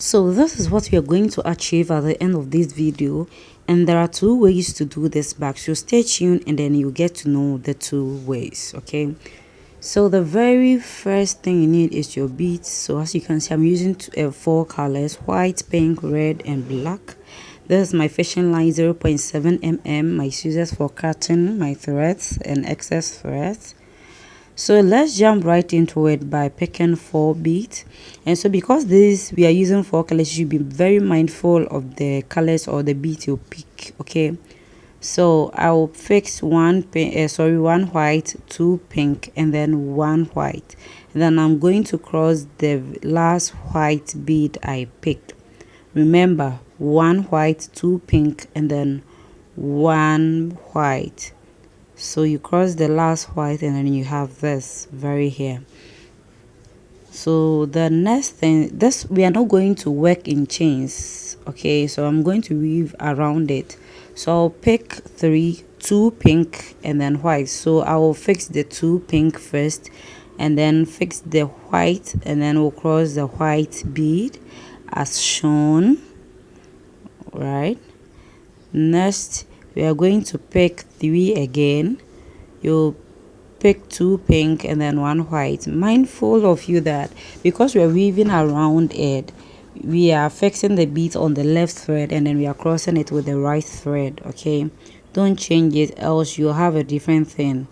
So this is what we are going to achieve at the end of this video, and there are two ways to do this bag, so stay tuned and then you get to know the two ways. Okay, so the very first thing you need is your beads. So as you can see, I'm using four colors: white, pink, red and black. This is my fishing line 0.7 mm, my scissors for cutting my threads and excess threads. So let's jump right into it by picking 4 beads. And so because this we are using 4 colors, you should be very mindful of the colors or the beads you pick. Okay, so I'll fix one white, 2 pink and then 1 white, and then I'm going to cross the last white bead I picked. Remember, 1 white, 2 pink and then 1 white. So you cross the last white and then you have this very here. So the next thing, this we are not going to work in chains. Okay, so I'm going to weave around it. So I'll pick 2 pink and then white. So I will fix the 2 pink first and then fix the white, and then we'll cross the white bead as shown. Right, next we are going to pick 3 again. You'll pick 2 pink and then 1 white. Mindful of you that because we are weaving around it, we are fixing the bead on the left thread and then we are crossing it with the right thread. Okay, don't change it, else you'll have a different thing.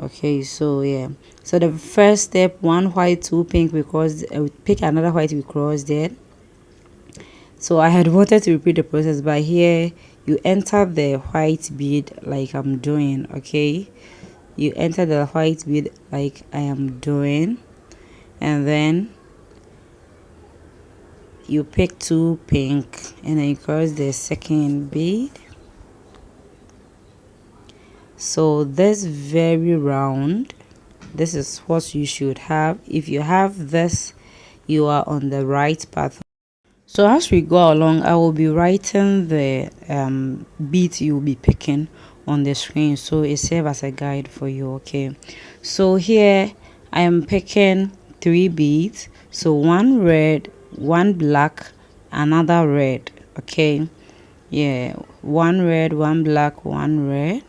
Okay, so yeah, so the first step, 1 white, 2 pink, because pick another white, we crossed it. So I had wanted to repeat the process, but here you enter the white bead like I'm doing. Okay, you enter the white bead like I am doing, and then you pick 2 pink and then you cross the second bead. So this very round, this is what you should have. If you have this, you are on the right path. So as we go along, I will be writing the beat you will be picking on the screen, so it serves as a guide for you. Okay, so here I am picking 3 beads. So 1 red, 1 black, another red. Okay, yeah, 1 red, 1 black, 1 red,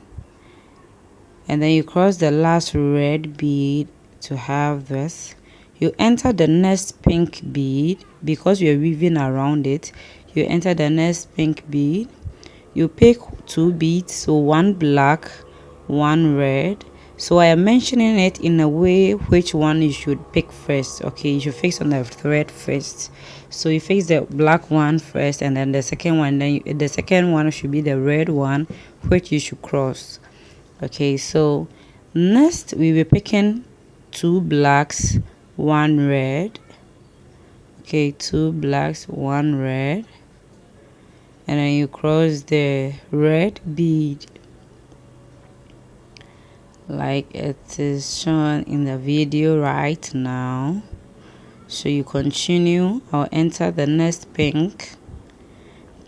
and then you cross the last red bead to have this. You enter the next pink bead because you're weaving around it. You enter the next pink bead. You pick 2 beads, so 1 black, 1 red. So I am mentioning it in a way which one you should pick first. Okay, you should fix on the thread first. So you fix the black one first, and then the second one. Then the second one should be the red one, which you should cross. Okay, so next we will be picking 2 blacks, 1 red. Okay, 2 blacks, 1 red, and then you cross the red bead like it is shown in the video right now. So you continue. I'll enter the next pink,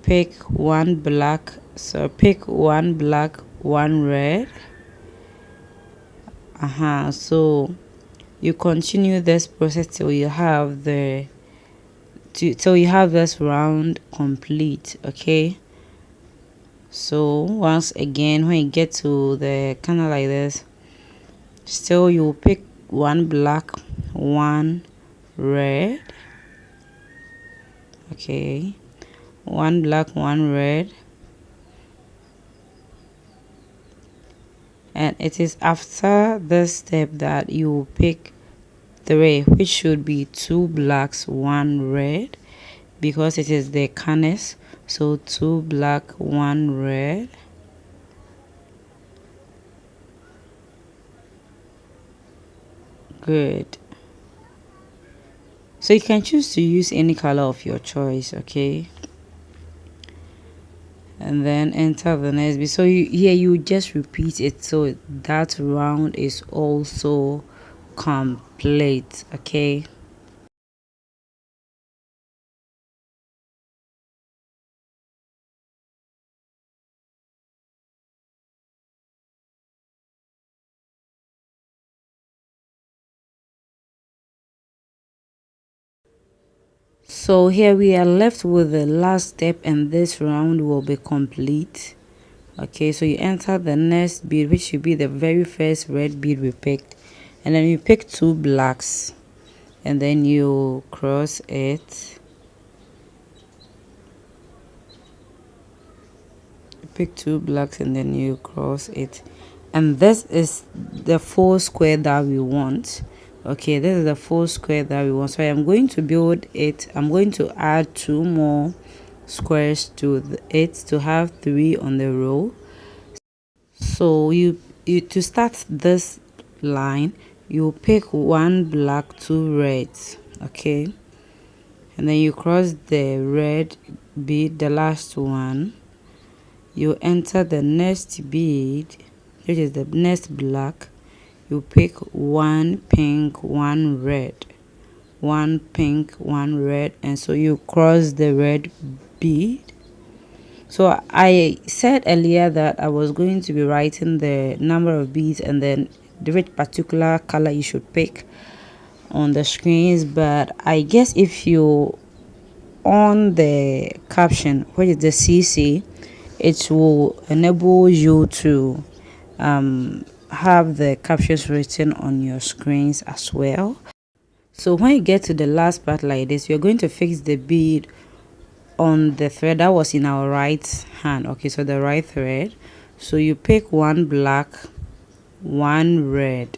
pick 1 black, so pick 1 black, 1 red. So you continue this process till you have this round complete. Okay, so once again, when you get to the kind of like this, still you pick 1 black, 1 red. Okay, 1 black, 1 red, and it is after this step that you will pick 3, which should be 2 blacks, 1 red, because it is the canis. So 2 black, 1 red. Good. So you can choose to use any color of your choice. Okay, and then enter the next bead. So you just repeat it so that round is also complete. Okay, So here we are left with the last step, and this round will be complete. Okay, so you enter the next bead, which should be the very first red bead we picked, and then you pick 2 blacks, and then you cross it. Pick 2 blacks and then you cross it, and this is the 4 square that we want. Okay, this is the 4 square that we want. So I'm going to build it. I'm going to add 2 more squares to it to have 3 on the row. So you to start this line, you pick 1 black, 2 reds. Okay, and then you cross the red bead, the last one. You enter the next bead, which is the next black. You pick 1 pink, 1 red, 1 pink, 1 red, and so you cross the red bead. So I said earlier that I was going to be writing the number of beads and then which particular color you should pick on the screens, but I guess if you on the caption, which is the CC, it will enable you to have the captions written on your screens as well. So when you get to the last part like this, you're going to fix the bead on the thread that was in our right hand. Okay, so the right thread. So you pick 1 black, 1 red.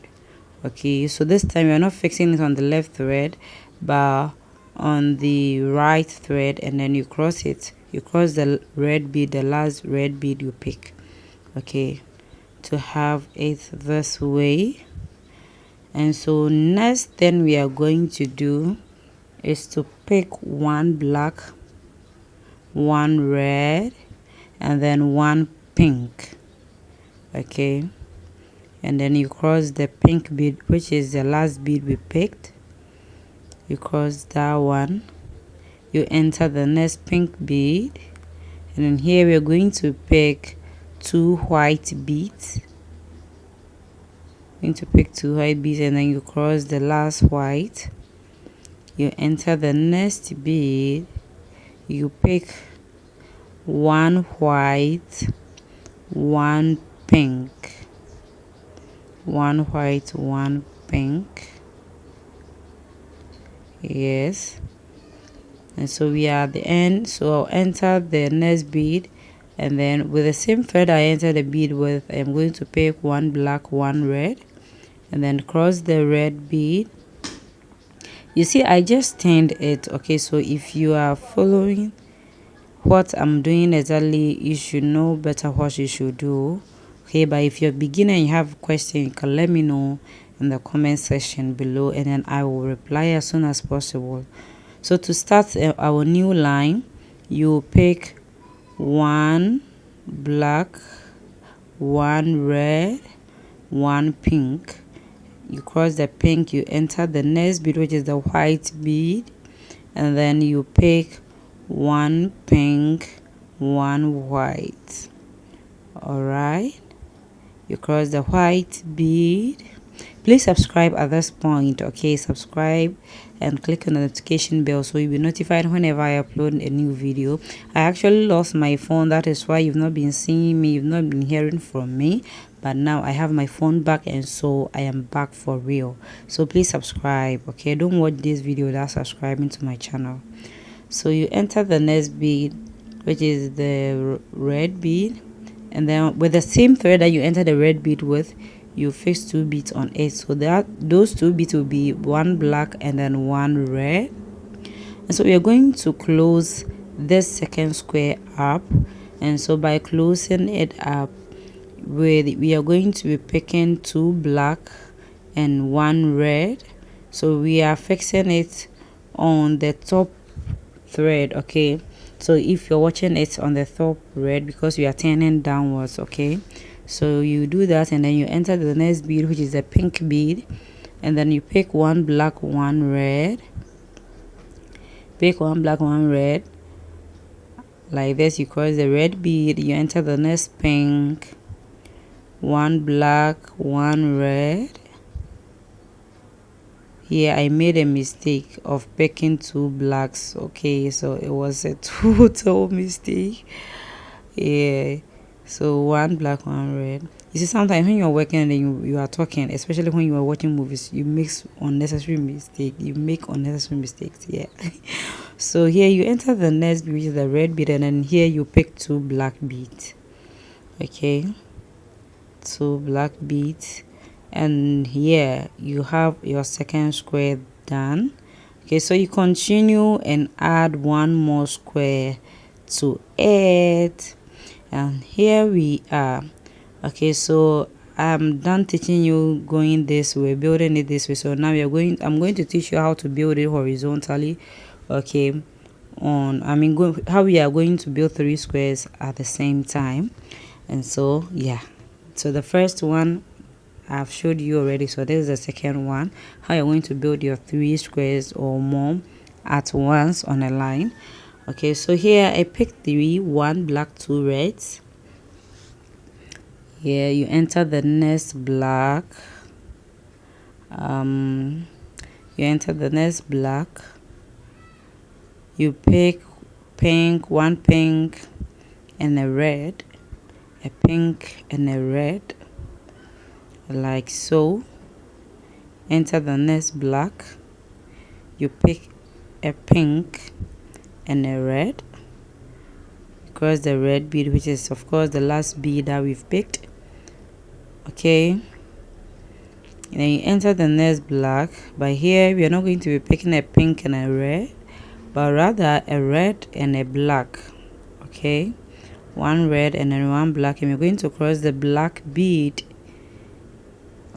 Okay, so this time you're not fixing it on the left thread but on the right thread, and then you cross it. You cross the red bead, the last red bead you pick. Okay, to have it this way. And so next thing we are going to do is to pick 1 black, 1 red, and then 1 pink. Okay, and then you cross the pink bead, which is the last bead we picked. You cross that one, you enter the next pink bead, and then here we're going to pick 2 white beads. Going to pick 2 white beads, and then you cross the last white, you enter the next bead, you pick 1 white, 1 pink, 1 white, 1 pink. Yes, and so we are at the end. So I'll enter the next bead, and then with the same thread I enter the bead with, I'm going to pick 1 black, 1 red, and then cross the red bead. You see, I just turned it. Okay, so if you are following what I'm doing exactly, you should know better what you should do. Okay, but if you're a beginner and you have a question, you can let me know in the comment section below, and then I will reply as soon as possible. So to start our new line, you pick 1 black, 1 red, 1 pink. You cross the pink, you enter the next bead, which is the white bead, and then you pick 1 pink, 1 white. All right, you cross the white bead. Please subscribe at this point. Okay, subscribe and click on the notification bell so you'll be notified whenever I upload a new video. I actually lost my phone, that is why you've not been seeing me, you've not been hearing from me, but now I have my phone back, and so I am back for real. So please subscribe. Okay, don't watch this video without subscribing to my channel. So you enter the next bead, which is the red bead, and then with the same thread that you enter the red bead with, you fix 2 beads on it. So that those 2 beads will be 1 black and then 1 red. And so we are going to close this second square up, and so by closing it up, we are going to be picking 2 black and 1 red. So we are fixing it on the top thread. Okay, so if you're watching it on the top red, because we are turning downwards. Okay, so you do that, and then you enter the next bead, which is the pink bead, and then you pick 1 black, 1 red. Pick 1 black, 1 red like this. You cross the red bead, you enter the next pink, 1 black, 1 red. here I made a mistake of picking 2 blacks. Okay, so it was a total mistake. Yeah, so 1 black, 1 red. You see, sometimes when you're working and then you are talking, especially when you are watching movies, you make unnecessary mistakes. Yeah. So here you enter the next bead, which is the red bead, and then here you pick 2 black beads. Okay, 2 black beads, and here you have your second square done. Okay, so you continue and add 1 more square to it, and here we are. Okay, so I'm done teaching you going this way, building it this way. So now I'm going to teach you how to build it horizontally. Okay, how we are going to build 3 squares at the same time. And so yeah, so the first one I've showed you already, so this is the second one, how you're going to build your 3 squares or more at once on a line. Okay, so here I picked 3, 1 black, 2 reds. Here you enter the next black, you enter the next black, you pick pink, 1 pink and a red, a pink and a red, like so. Enter the next black, you pick a pink and a red, cross the red bead, which is of course the last bead that we've picked. Okay, and then you enter the next black. But here we are not going to be picking a pink and a red, but rather a red and a black. Okay, 1 red and then 1 black, and we're going to cross the black bead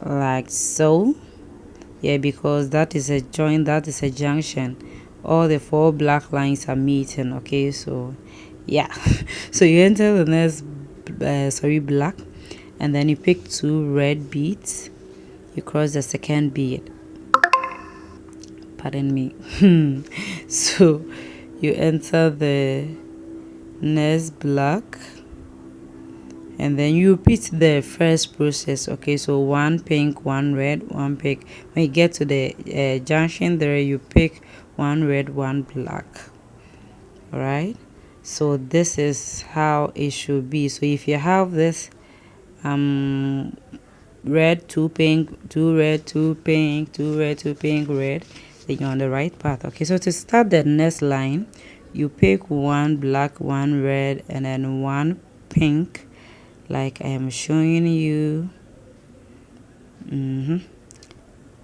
like so. Yeah, because that is a joint, that is a junction. All the 4 black lines are meeting. Okay, so yeah. So you enter the next black, and then you pick 2 red beads, you cross the second bead, pardon me. So you enter the next black, and then you repeat the first process. Okay, so 1 pink, 1 red, 1 pink. When you get to the junction there, you pick 1 red, 1 black. All right, so this is how it should be. So if you have this red, 2 pink, 2 red, 2 pink, 2 red, 2 pink, red, then you're on the right path. Okay, so to start the next line, you pick 1 black, 1 red, and then 1 pink, like I am showing you.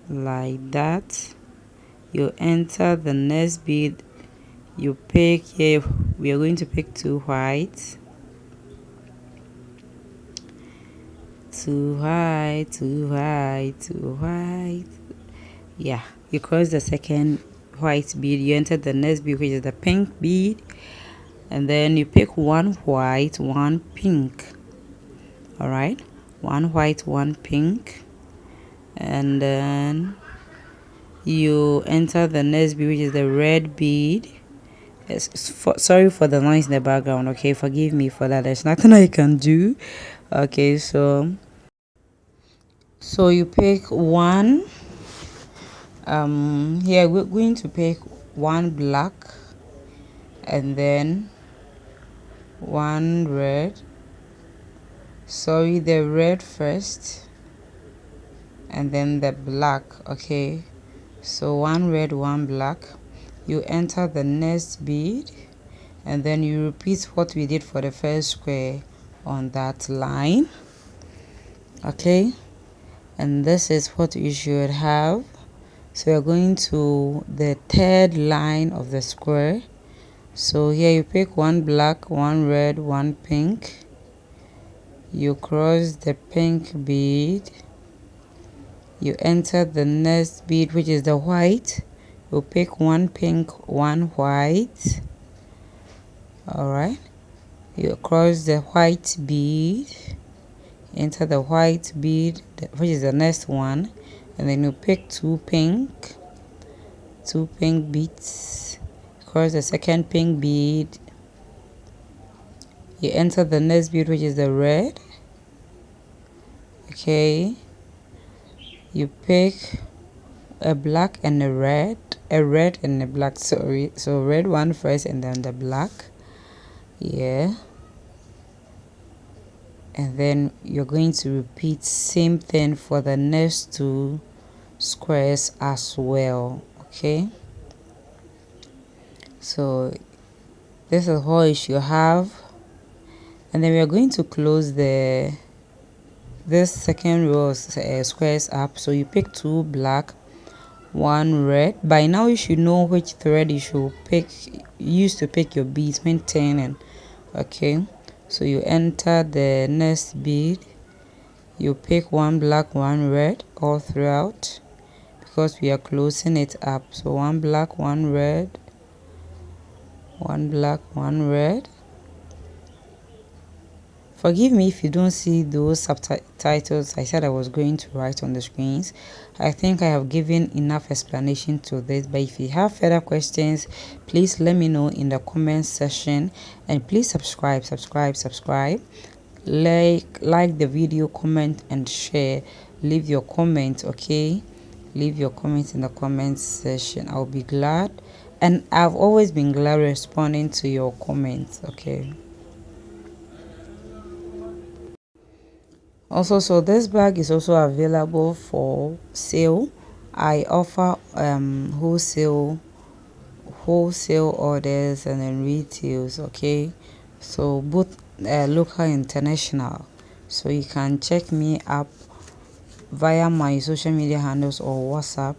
Like that. You enter the next bead, you pick, here we are going to pick 2 whites, 2 white, 2 white, 2 white. Yeah, you cross the second white bead, you enter the next bead, which is the pink bead, and then you pick 1 white, 1 pink. All right, 1 white, 1 pink, and then you enter the next bead, which is the red bead. Sorry for the noise in the background. Okay, forgive me for that, there's nothing I can do. Okay, so you pick 1, here we're going to pick 1 black, and then 1 red, sorry, the red first, and then the black. Okay, so 1 red, 1 black. You enter the next bead, and then you repeat what we did for the first square on that line. Okay, and this is what you should have. So we're going to the third line of the square. So here you pick 1 black, 1 red, 1 pink, you cross the pink bead, you enter the next bead, which is the white, you pick 1 pink, 1 white. All right, you cross the white bead, enter the white bead, which is the next one, and then you pick 2 pink beads, cross the second pink bead, you enter the next bead, which is the red. Okay, you pick a black and a red and a black, sorry. So red one first and then the black. Yeah, and then you're going to repeat same thing for the next two squares as well. Okay, so this is what you should have, and then we are going to close this second row of squares up. So you pick two black, one red. By now you should know which thread you should use to pick your beads when turning. Okay, so you enter the next bead, you pick one black, one red all throughout, because we are closing it up. So one black, one red, one black, one red. Forgive me if you don't see those subtitles I said I was going to write on the screens. I think I have given enough explanation to this, but if you have further questions, please let me know in the comment section, and please subscribe. Like the video, comment and share. Leave your comment, okay? Leave your comments in the comment section. I'll be glad, and I've always been glad responding to your comments, okay? Also, so this bag is also available for sale. I offer wholesale orders and then retails, okay? So both local and international. So you can check me up via my social media handles or WhatsApp.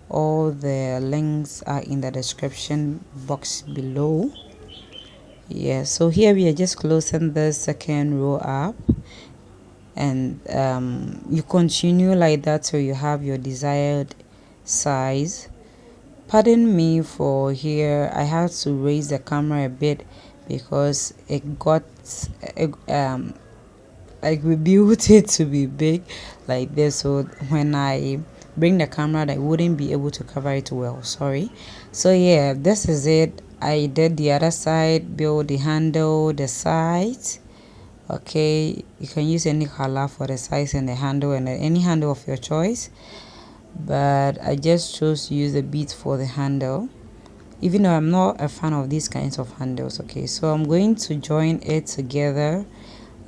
All the links are in the description box below. Yeah, so here we are just closing the second row up, and you continue like that till you have your desired size. Pardon me for here, I had to raise the camera a bit because it got like we built it to be big like this, so when I bring the camera I wouldn't be able to cover it well, sorry. So yeah, this is it. I did the other side, build the handle, the sides. Okay, you can use any color for the size and the handle, and any handle of your choice, but I just chose to use the beads for the handle, even though I'm not a fan of these kinds of handles. Okay, so I'm going to join it together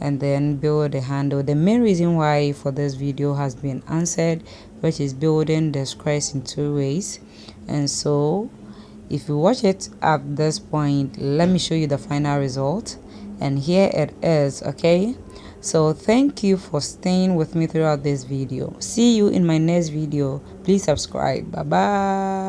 and then build the handle. The main reason why for this video has been answered, which is building the squares in two ways. And so if you watch it at this point, let me show you the final result, and here it is. Okay, so thank you for staying with me throughout this video. See you in my next video. Please subscribe. Bye bye.